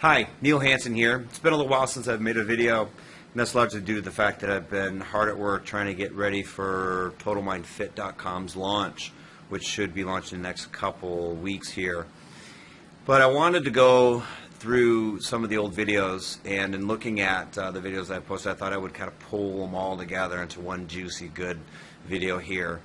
Hi, Neil Hansen here. It's been a little while since I've made a video, and that's largely due to the fact that I've been hard at work trying to get ready for TotalMindFit.com's launch, which should be launched in the next couple weeks here. But I wanted to go through some of the old videos, and in looking at the videos I posted, I thought I would kind of pull them all together into one juicy, good video here.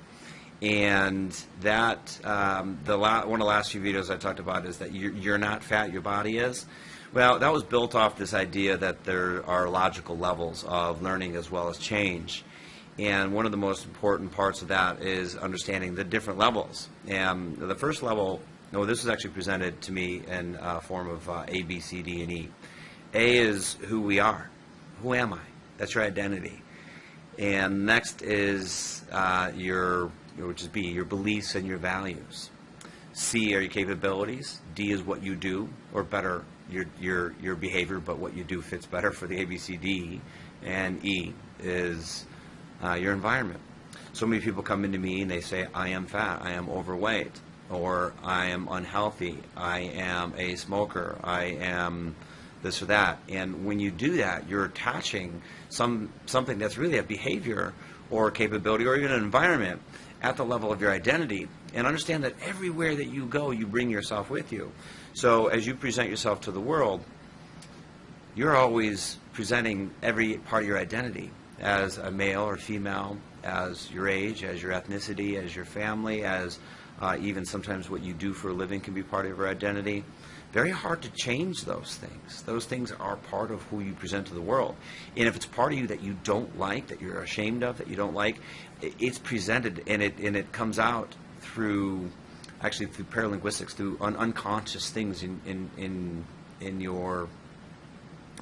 And that one of the last few videos I talked about is that you're not fat, your body is. Well, that was built off this idea that there are logical levels of learning as well as change. And one of the most important parts of that is understanding the different levels. And the first level, this was actually presented to me in form of A, B, C, D, and E. A is who we are. Who am I? That's your identity. And next is which is B, your beliefs and your values. C are your capabilities. D is what you do, or better, your behavior, but what you do fits better for the ABCD. And E is your environment. So many people come into me and they say, I am fat, I am overweight, or I am unhealthy, I am a smoker, I am this or that. And when you do that, you're attaching something that's really a behavior or capability or even an environment at the level of your identity. And understand that everywhere that you go, you bring yourself with you. So as you present yourself to the world, you're always presenting every part of your identity as a male or female, as your age, as your ethnicity, as your family, as even sometimes what you do for a living can be part of your identity. Very hard to change those things. Those things are part of who you present to the world. And if it's part of you that you don't like, that you're ashamed of, that you don't like, it's presented and it comes out through paralinguistics, through unconscious things in your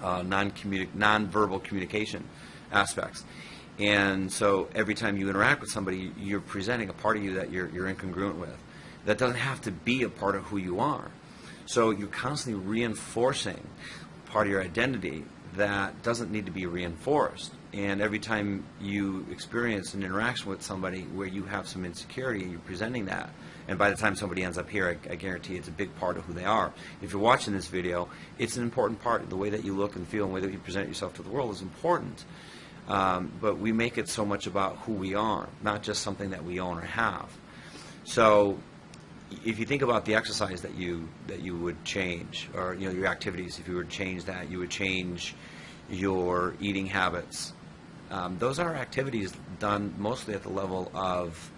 non-verbal communication aspects. And so every time you interact with somebody, you're presenting a part of you that you're incongruent with. That doesn't have to be a part of who you are. So you're constantly reinforcing part of your identity that doesn't need to be reinforced. And every time you experience an interaction with somebody where you have some insecurity, you're presenting that. And by the time somebody ends up here, I guarantee it's a big part of who they are. If you're watching this video, it's an important part. The way that you look and feel and the way that you present yourself to the world is important. But we make it so much about who we are, not just something that we own or have. So if you think about the exercise that you would change, or your activities, if you were to change that, you would change your eating habits. Those are activities done mostly at the level of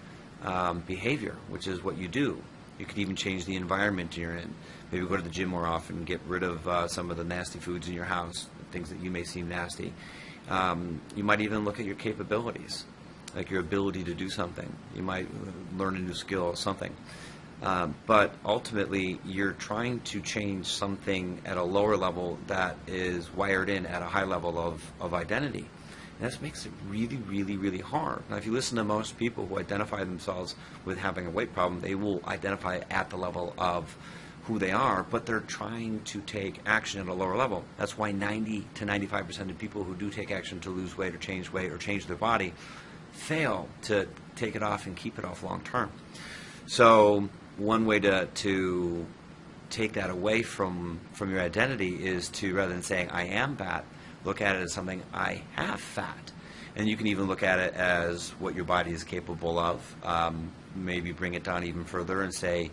behavior, which is what you do. You could even change the environment you're in. Maybe go to the gym more often, get rid of some of the nasty foods in your house, things that you may seem nasty. You might even look at your capabilities, like your ability to do something. You might learn a new skill or something. But ultimately, you're trying to change something at a lower level that is wired in at a high level of identity. And that makes it really, really, really hard. Now, if you listen to most people who identify themselves with having a weight problem, they will identify at the level of who they are, but they're trying to take action at a lower level. That's why 90 to 95% of people who do take action to lose weight or change their body fail to take it off and keep it off long term. So one way to take that away from your identity is to, rather than saying I am fat, look at it as something I have fat. And you can even look at it as what your body is capable of. Maybe bring it down even further and say,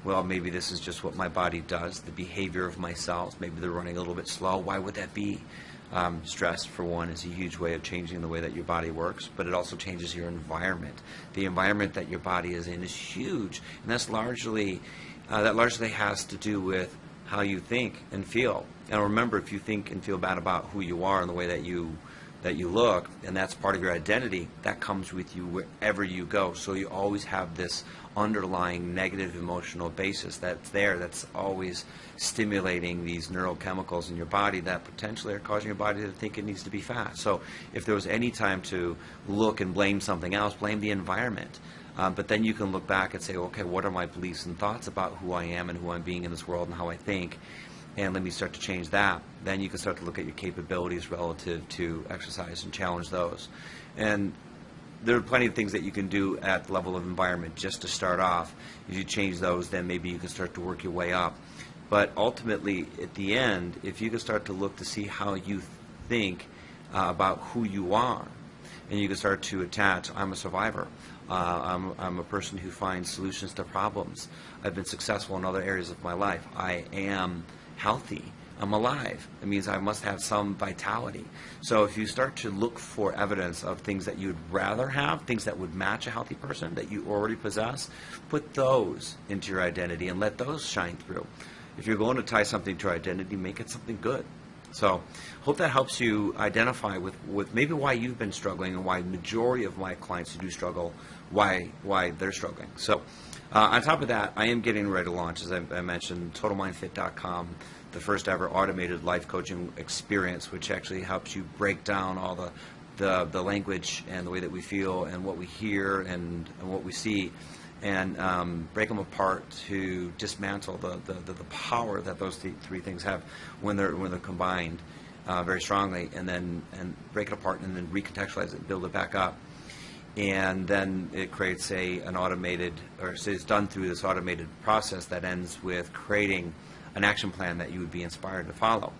well, maybe this is just what my body does, the behavior of my cells. Maybe they're running a little bit slow. Why would that be? Stress, for one, is a huge way of changing the way that your body works, but it also changes your environment. The environment that your body is in is huge, and that's largely has to do with how you think and feel. And remember, if you think and feel bad about who you are and the way that you look, and that's part of your identity, that comes with you wherever you go. So you always have this underlying negative emotional basis that's there, that's always stimulating these neurochemicals in your body that potentially are causing your body to think it needs to be fat. So if there was any time to look and blame something else, blame the environment. But then you can look back and say, okay, what are my beliefs and thoughts about who I am and who I'm being in this world and how I think? And let me start to change that. Then you can start to look at your capabilities relative to exercise and challenge those. And there are plenty of things that you can do at the level of environment just to start off. If you change those, then maybe you can start to work your way up. But ultimately, at the end, if you can start to look to see how you think about who you are, and you can start to attach, I'm a survivor. I'm a person who finds solutions to problems. I've been successful in other areas of my life. I am healthy. I'm alive. It means I must have some vitality. So if you start to look for evidence of things that you'd rather have, things that would match a healthy person that you already possess, put those into your identity and let those shine through. If you're going to tie something to your identity, make it something good. So hope that helps you identify with maybe why you've been struggling and why the majority of my clients who do struggle, why they're struggling. So on top of that, I am getting ready to launch, as I mentioned, TotalMindFit.com, the first ever automated life coaching experience, which actually helps you break down all the language and the way that we feel and what we hear and what we see, and break them apart to dismantle the power that those three things have when they're combined very strongly, and break it apart and then recontextualize it and build it back up. And then it creates an automated, or it's done through this automated process that ends with creating an action plan that you would be inspired to follow.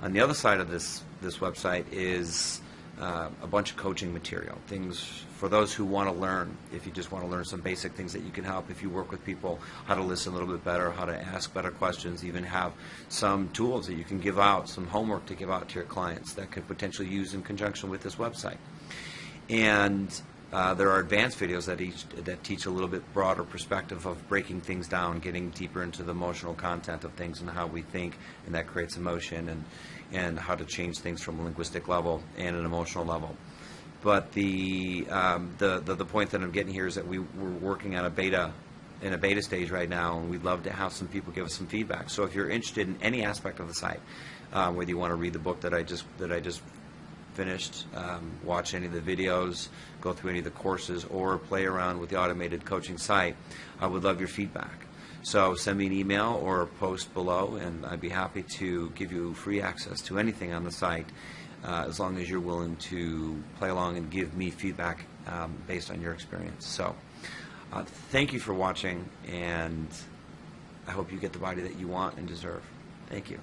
On the other side of this website is a bunch of coaching material, things for those who want to learn. If you just want to learn some basic things that you can help, if you work with people, how to listen a little bit better, how to ask better questions, even have some tools that you can give out, some homework to give out to your clients that could potentially use in conjunction with this website. And there are advanced videos that teach a little bit broader perspective of breaking things down, getting deeper into the emotional content of things and how we think, and that creates emotion, and how to change things from a linguistic level and an emotional level. But the point that I'm getting here is that we're working on in a beta stage right now, and we'd love to have some people give us some feedback. So if you're interested in any aspect of the site, whether you want to read the book that I just finished, watch any of the videos, go through any of the courses, or play around with the automated coaching site, I would love your feedback. So send me an email or a post below, and I'd be happy to give you free access to anything on the site, as long as you're willing to play along and give me feedback based on your experience. So thank you for watching, and I hope you get the body that you want and deserve. Thank you.